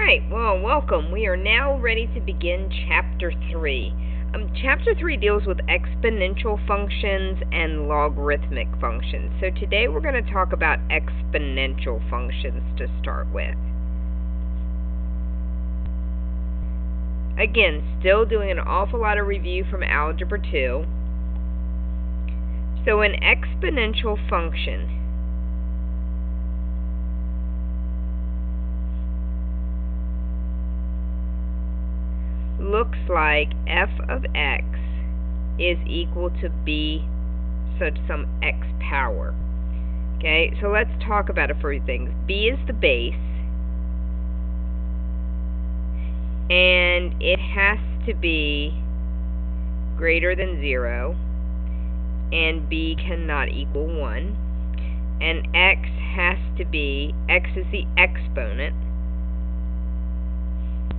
Alright, well, welcome. We are now ready to begin Chapter 3. Chapter 3 deals with exponential functions and logarithmic functions. So today we're going to talk about exponential functions to start with. Again, still doing an awful lot of review from Algebra 2. So an exponential function looks like f of x is equal to b, so some x power. Okay, so let's talk about a few things. B is the base, and it has to be greater than 0, and b cannot equal 1, and x is the exponent,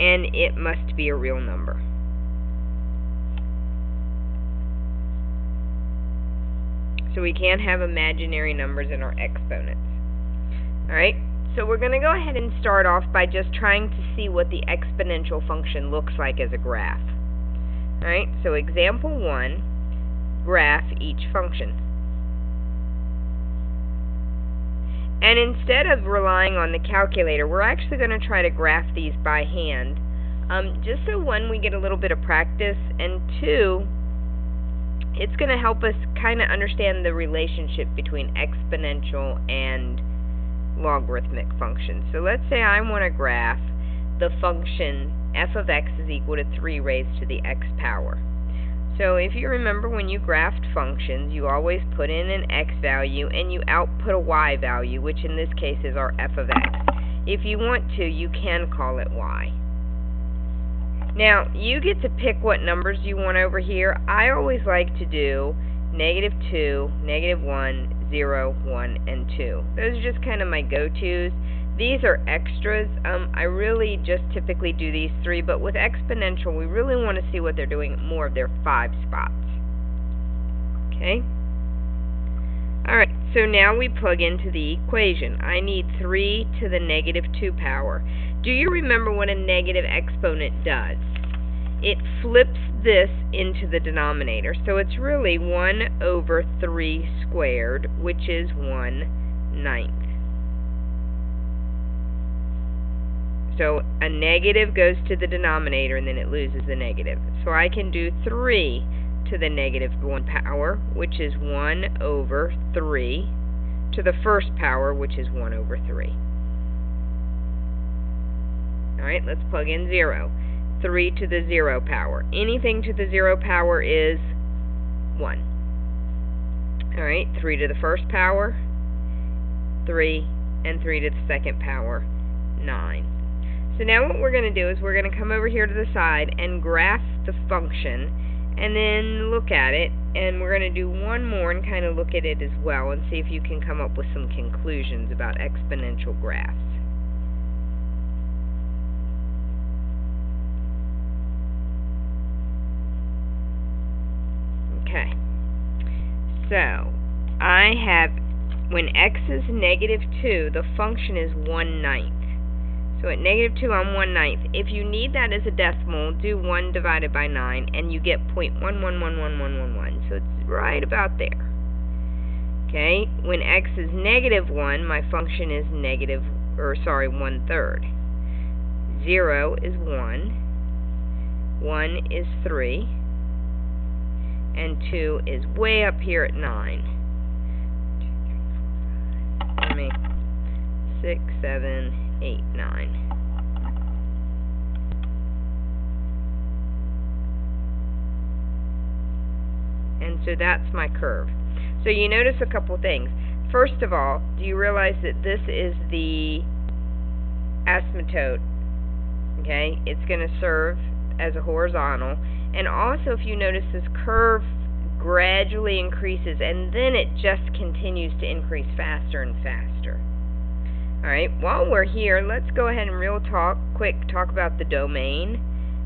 and it must be a real number. So we can't have imaginary numbers in our exponents. Alright, so we're going to go ahead and start off by just trying to see what the exponential function looks like as a graph. Alright, so example 1, graph each function. And instead of relying on the calculator, we're actually going to try to graph these by hand, just so one, we get a little bit of practice, and two, it's going to help us kind of understand the relationship between exponential and logarithmic functions. So let's say I want to graph the function f of x is equal to 3 raised to the x power. So if you remember, when you graphed functions, you always put in an x value and you output a y value, which in this case is our f of x. If you want to, you can call it y. Now, you get to pick what numbers you want over here. I always like to do -2, -1, 0, 1, and 2. Those are just kind of my go-tos. These are extras. I really just typically do these 3, but with exponential, we really want to see what they're doing at more of their 5 spots. Okay? Alright, so now we plug into the equation. I need 3 to the -2 power. Do you remember what a negative exponent does? It flips this into the denominator. So it's really 1 over 3 squared, which is 1/9. So a negative goes to the denominator, and then it loses the negative. So I can do 3 to the -1 power, which is 1 over 3, to the first power, which is 1 over 3. Alright, let's plug in 0. 3 to the 0 power. Anything to the 0 power is 1. Alright, 3 to the first power, 3, and 3 to the second power, 9. So now what we're going to do is we're going to come over here to the side and graph the function, and then look at it, and we're going to do one more and kind of look at it as well and see if you can come up with some conclusions about exponential graphs. Okay, so I have, when x is -2, the function is 1/9. So at -2, I'm 1/9. If you need that as a decimal, do 1 divided by 9, and you get 0.111111. So it's right about there. Okay, when x is -1, my function is 1/3. 0 is 1, 1 is 3, and 2 is way up here at 9. 6, 7, 8, 9. And so that's my curve. So you notice a couple things. First of all, do you realize that this is the asymptote? Okay, it's going to serve as a horizontal. And also, if you notice, this curve gradually increases, and then it just continues to increase faster and faster. Alright, while we're here, let's go ahead and quick talk about the domain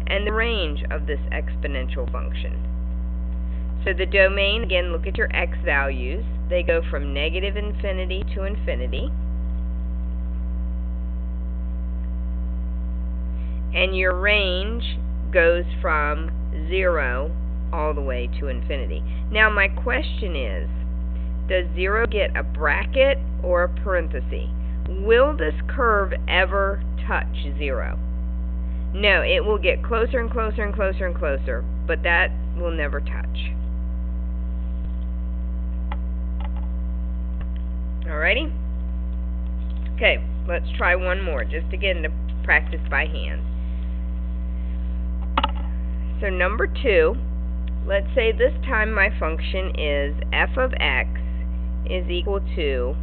and the range of this exponential function. So the domain, again, look at your x values. They go from -infinity to infinity. And your range goes from 0 all the way to infinity. Now my question is, does 0 get a bracket or a parenthesis? Will this curve ever touch 0? No, it will get closer and closer and closer and closer, but that will never touch. Alrighty? Okay, let's try one more, just again to practice by hand. So number 2, let's say this time my function is f of x is equal to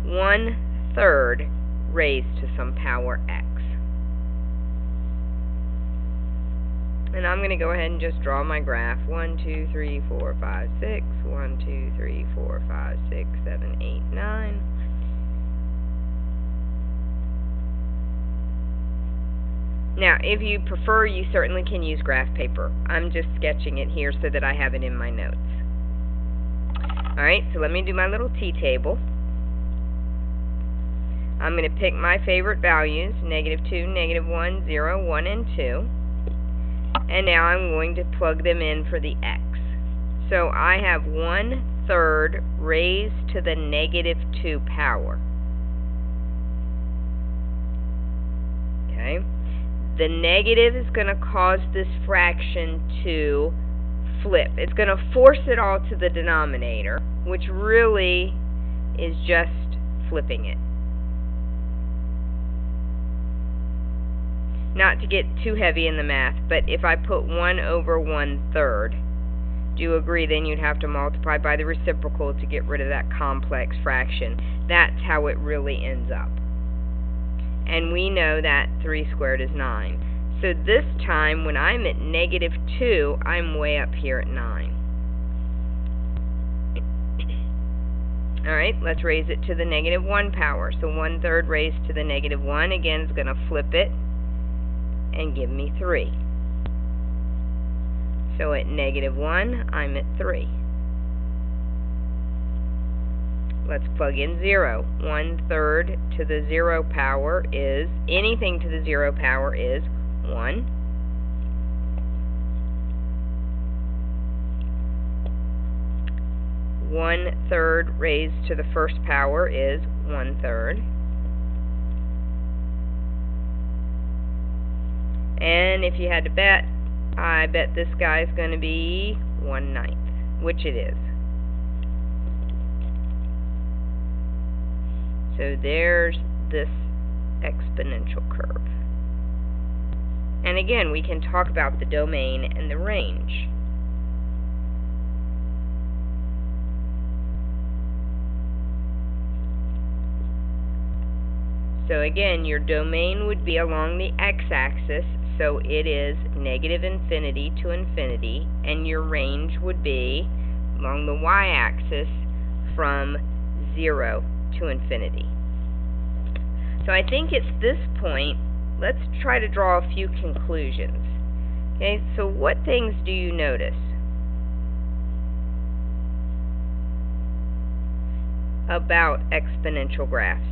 1/3 raised to some power x. And I'm going to go ahead and just draw my graph. 1, 2, 3, 4, 5, 6. 1, 2, 3, 4, 5, 6, 7, 8, 9. Now, if you prefer, you certainly can use graph paper. I'm just sketching it here so that I have it in my notes. Alright, so let me do my little t-table. I'm going to pick my favorite values, -2, -1, 0, 1, and 2. And now I'm going to plug them in for the x. So I have 1/3 raised to the -2 power. Okay. The negative is going to cause this fraction to flip. It's going to force it all to the denominator, which really is just flipping it. Not to get too heavy in the math, but if I put 1/1/3, do you agree then you'd have to multiply by the reciprocal to get rid of that complex fraction? That's how it really ends up. And we know that 3 squared is 9. So this time, when I'm at -2, I'm way up here at 9. Alright, let's raise it to the -1 power. So 1/3 raised to the -1, again, is going to flip it and give me 3. So at -1, I'm at 3. Let's plug in 0. 1/3 to the 0 power is, anything to the 0 power is 1. One-third raised to the first power is 1/3. And if you had to bet, I bet this guy's going to be 1/9, which it is. So there's this exponential curve. And again, we can talk about the domain and the range. So again, your domain would be along the x-axis, so it is -infinity to infinity, and your range would be along the y-axis from 0 to infinity. So I think it's this point, let's try to draw a few conclusions. Okay, so what things do you notice about exponential graphs?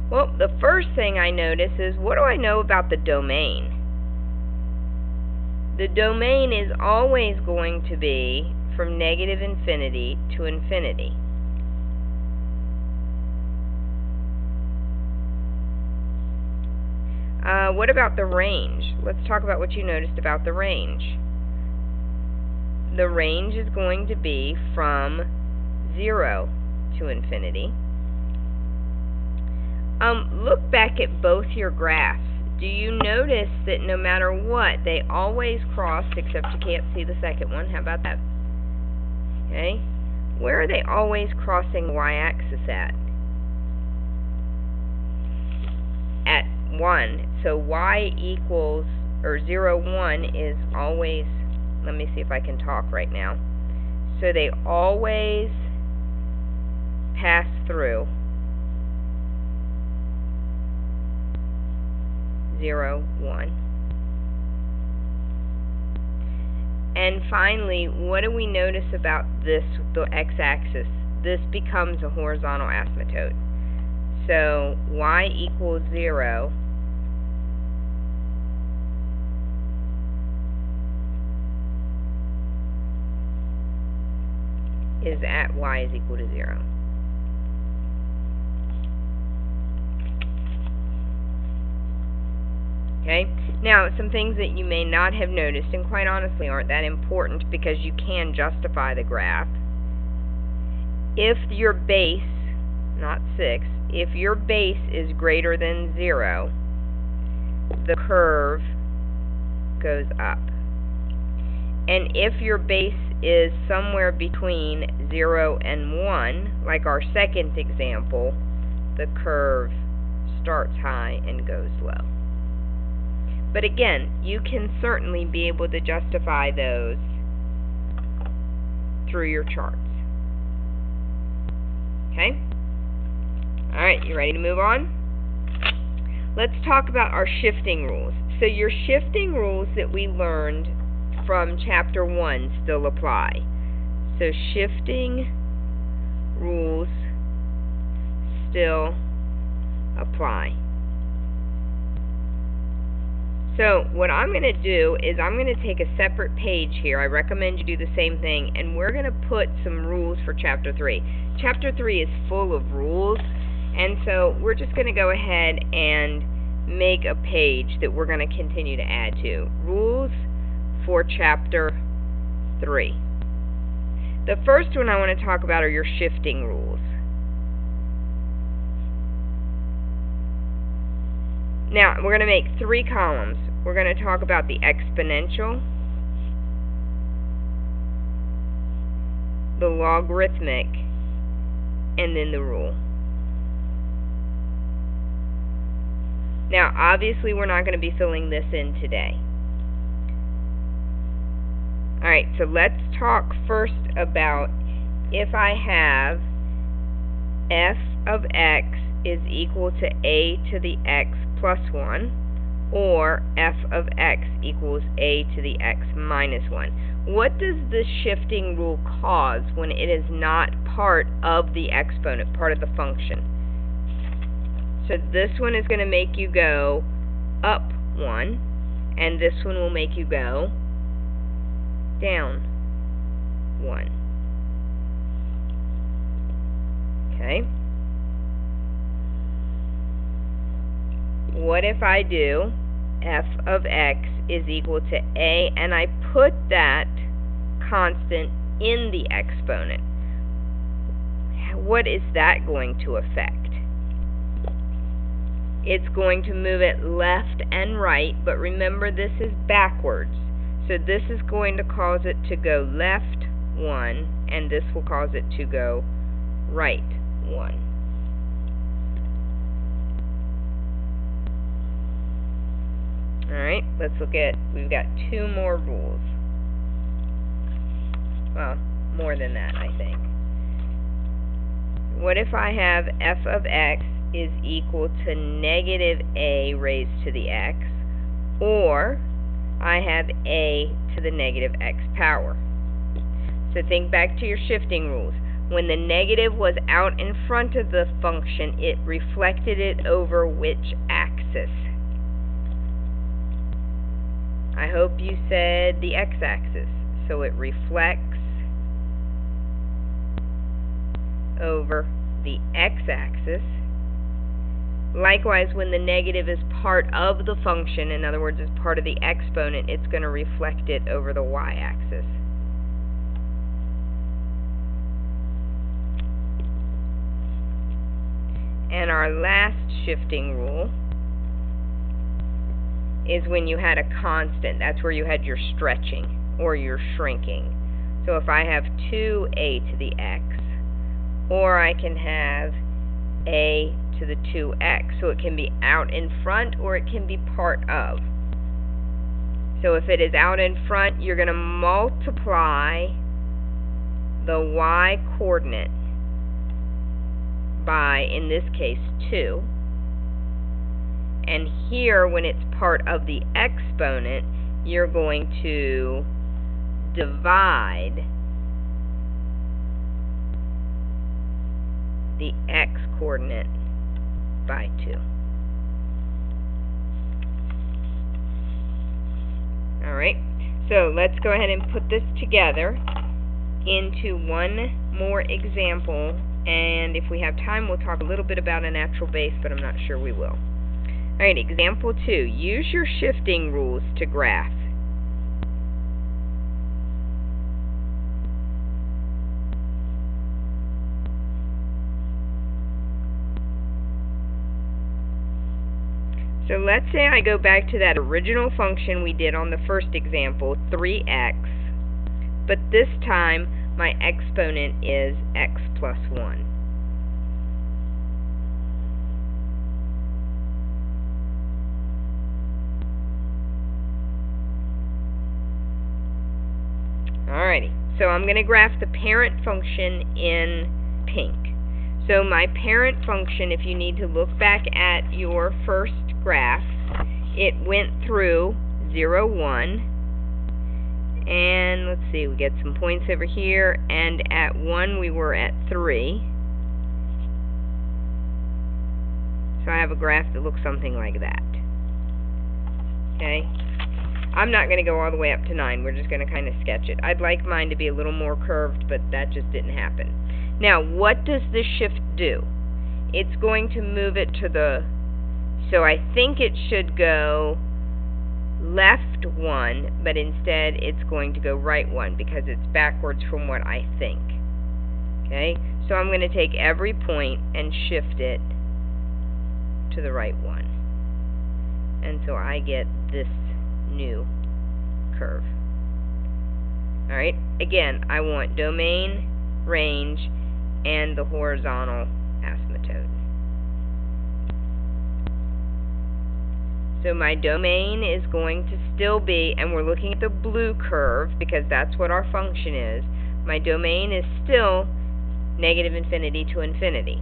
Well, the first thing I notice is, what do I know about the domain? The domain is always going to be from -infinity to infinity. What about the range? Let's talk about what you noticed about the range. The range is going to be from 0 to infinity. Look back at both your graphs. Do you notice that no matter what, they always cross, except you can't see the second one? How about that? Okay. Where are they always crossing the y-axis at? At 1. So y equals, or 0, 1 is always, let me see if I can talk right now. So they always pass through 0, 1. And finally, what do we notice about this, the x-axis? This becomes a horizontal asymptote. So y equals 0 is at y is equal to 0. Okay? Now, some things that you may not have noticed, and quite honestly aren't that important because you can justify the graph. If your base, not 6, if your base is greater than 0, the curve goes up. And if your base is somewhere between 0 and 1, like our second example, the curve starts high and goes low. But again, you can certainly be able to justify those through your charts. Okay? Alright, you ready to move on? Let's talk about our shifting rules. So your shifting rules that we learned from Chapter 1 still apply. So shifting rules still apply. So what I'm going to do is I'm going to take a separate page here. I recommend you do the same thing, and we're going to put some rules for Chapter 3. Chapter 3 is full of rules, and so we're just going to go ahead and make a page that we're going to continue to add to. Rules for Chapter 3. The first one I want to talk about are your shifting rules. Now, we're going to make 3 columns. We're going to talk about the exponential, the logarithmic, and then the rule. Now, obviously, we're not going to be filling this in today. Alright, so let's talk first about if I have f of x is equal to a to the x plus 1, or f of x equals a to the x minus 1. What does this shifting rule cause when it is not part of the exponent, part of the function? So this one is going to make you go up 1, and this one will make you go down 1. Okay? What if I do f of x is equal to a, and I put that constant in the exponent? What is that going to affect? It's going to move it left and right, but remember this is backwards. So this is going to cause it to go left 1, and this will cause it to go right 1. Alright, let's look at, we've got 2 more rules. Well, more than that, I think. What if I have f of x is equal to negative a raised to the x, or I have a to the negative x power? So think back to your shifting rules. When the negative was out in front of the function, it reflected it over which axis? I hope you said the x-axis. So it reflects over the x-axis. Likewise, when the negative is part of the function, in other words, is part of the exponent, it's going to reflect it over the y-axis. And our last shifting rule is when you had a constant. That's where you had your stretching or your shrinking. So if I have 2a to the x, or I can have a to the 2x. So it can be out in front or it can be part of. So if it is out in front, you're going to multiply the y coordinate by, in this case, 2. And here, when it's part of the exponent, you're going to divide the x-coordinate by 2. Alright, so let's go ahead and put this together into one more example, and if we have time we'll talk a little bit about a natural base, but I'm not sure we will. Alright, example 2. Use your shifting rules to graph. So let's say I go back to that original function we did on the first example, 3x, but this time my exponent is x plus 1. Alrighty, so I'm going to graph the parent function in pink. So my parent function, if you need to look back at your first graph, it went through 0, 1, and let's see, we get some points over here, and at 1 we were at 3. So I have a graph that looks something like that. Okay? I'm not going to go all the way up to 9, we're just going to kind of sketch it. I'd like mine to be a little more curved, but that just didn't happen. Now, what does this shift do? It's going to move it to the... So I think it should go left 1, but instead it's going to go right 1 because it's backwards from what I think. Okay? So I'm going to take every point and shift it to the right 1. And so I get this new curve. Alright? Again, I want domain, range, and the horizontal asymptote. So my domain is going to still be, and we're looking at the blue curve because that's what our function is, my domain is still negative infinity to infinity.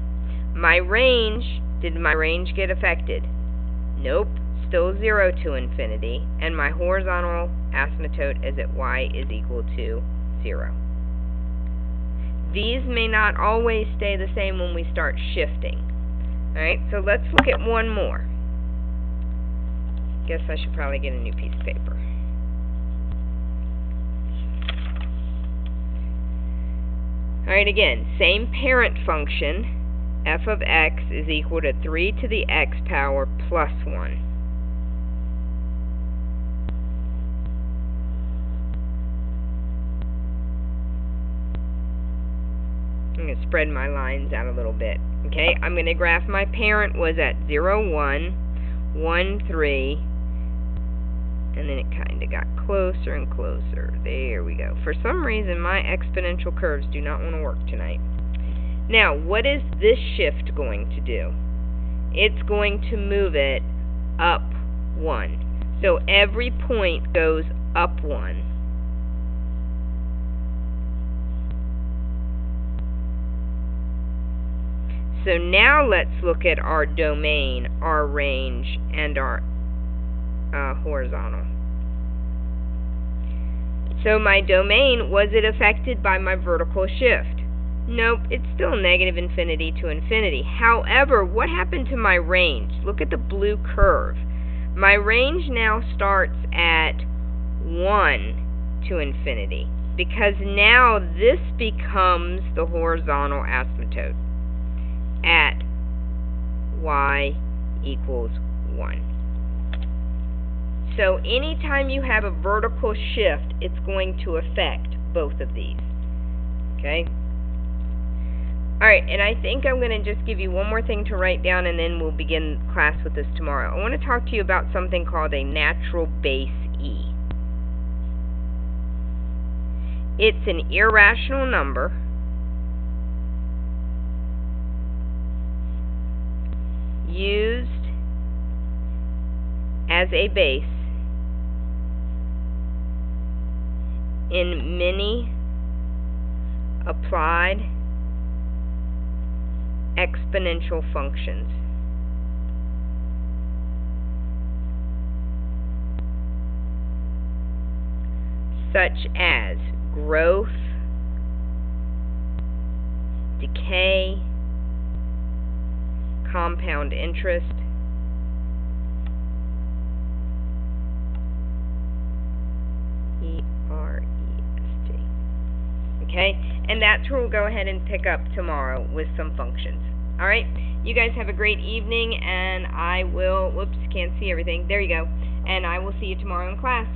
My range, did my range get affected? Nope, still 0 to infinity, and my horizontal asymptote is at y is equal to 0. These may not always stay the same when we start shifting. Alright, so let's look at one more. Guess I should probably get a new piece of paper. Alright, again, same parent function, f of x is equal to 3 to the x power plus 1. I'm going to spread my lines out a little bit. Okay, I'm going to graph my parent was at 0, 1, 1, 3, and then it kind of got closer and closer. There we go. For some reason, my exponential curves do not want to work tonight. Now, what is this shift going to do? It's going to move it up 1. So every point goes up 1. So now let's look at our domain, our range, and our horizontal. So my domain, was it affected by my vertical shift? Nope, it's still negative infinity to infinity. However, what happened to my range? Look at the blue curve. My range now starts at 1 to infinity, because now this becomes the horizontal asymptote at y equals 1. So anytime you have a vertical shift, it's going to affect both of these. Okay? Alright, and I think I'm going to just give you one more thing to write down, and then we'll begin class with this tomorrow. I want to talk to you about something called a natural base E. It's an irrational number used as a base in many applied exponential functions. such as growth, decay, compound interest, E-R-E-S-T. Okay, and that's where we'll go ahead and pick up tomorrow with some functions. Alright, you guys have a great evening, and I will, whoops, can't see everything, there you go, and I will see you tomorrow in class.